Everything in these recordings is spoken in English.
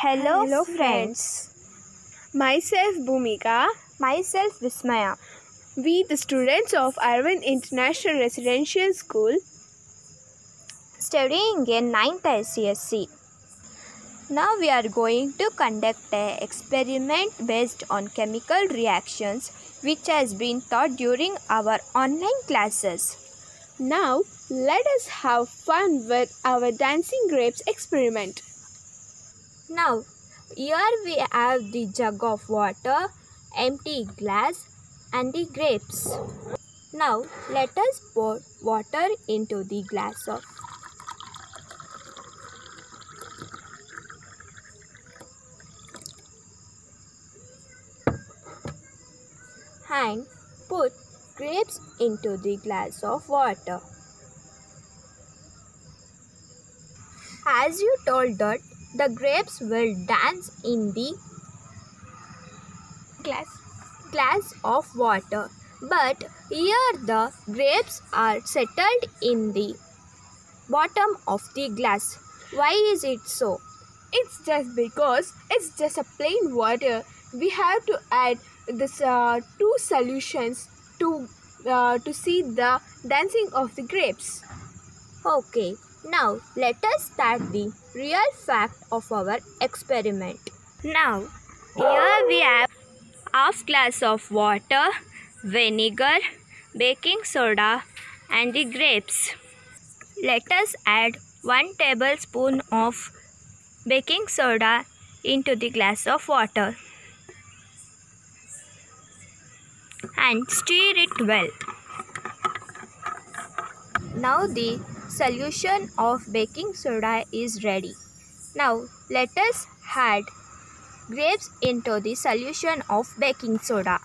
Hello friends. Myself Bhumika. Myself Vismaya. We the students of Arvind International Residential School Studying in 9th ICSC. Now we are going to conduct an experiment based on chemical reactions which has been taught during our online classes. Now let us have fun with our dancing grapes experiment. Now here we have the jug of water, empty glass and the grapes. Now let us pour water into the glass and put grapes into the glass of water. As you told that the grapes will dance in the glass of water, but here the grapes are settled in the bottom of the glass. Why is it so? It's just because it's just a plain water. We have to add this two solutions to see the dancing of the grapes. Okay, now let us start the real fact of our experiment. Now here we have half glass of water, vinegar, baking soda and the grapes. Let us add 1 tablespoon of baking soda into the glass of water and stir it well. Now the solution of baking soda is ready. Now let us add grapes into the solution of baking soda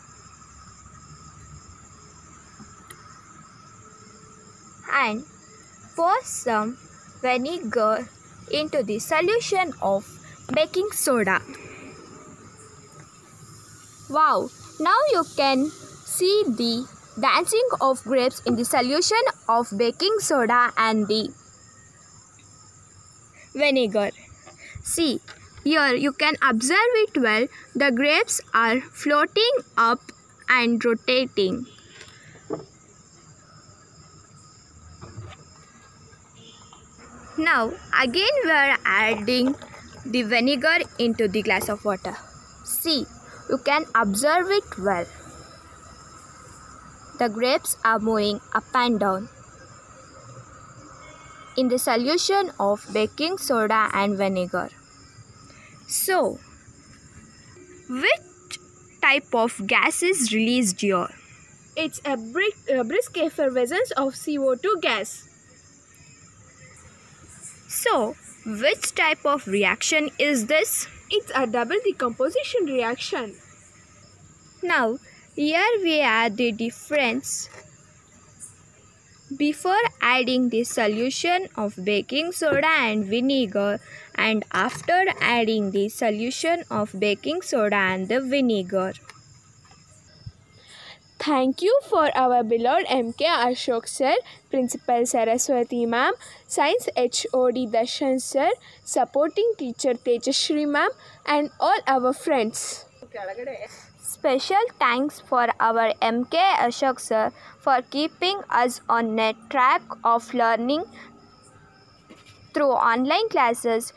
and pour some vinegar into the solution of baking soda. Wow! Now you can see the dancing of grapes in the solution of baking soda and the vinegar. See, here you can observe it well. The grapes are floating up and rotating. Now again we are adding the vinegar into the glass of water. See, you can observe it well. The grapes are moving up and down in the solution of baking soda and vinegar. So, which type of gas is released here? It's a brisk effervescence of CO2 gas. So, which type of reaction is this? It's a double decomposition reaction. Now, here we add the difference. Before adding the solution of baking soda and vinegar and after adding the solution of baking soda and the vinegar. Thank you for our beloved MK Ashok sir, Principal Saraswati ma'am, Science HOD Darshan sir, supporting teacher Tejashri ma'am and all our friends. Special thanks for our MK Ashok sir for keeping us on a track of learning through online classes.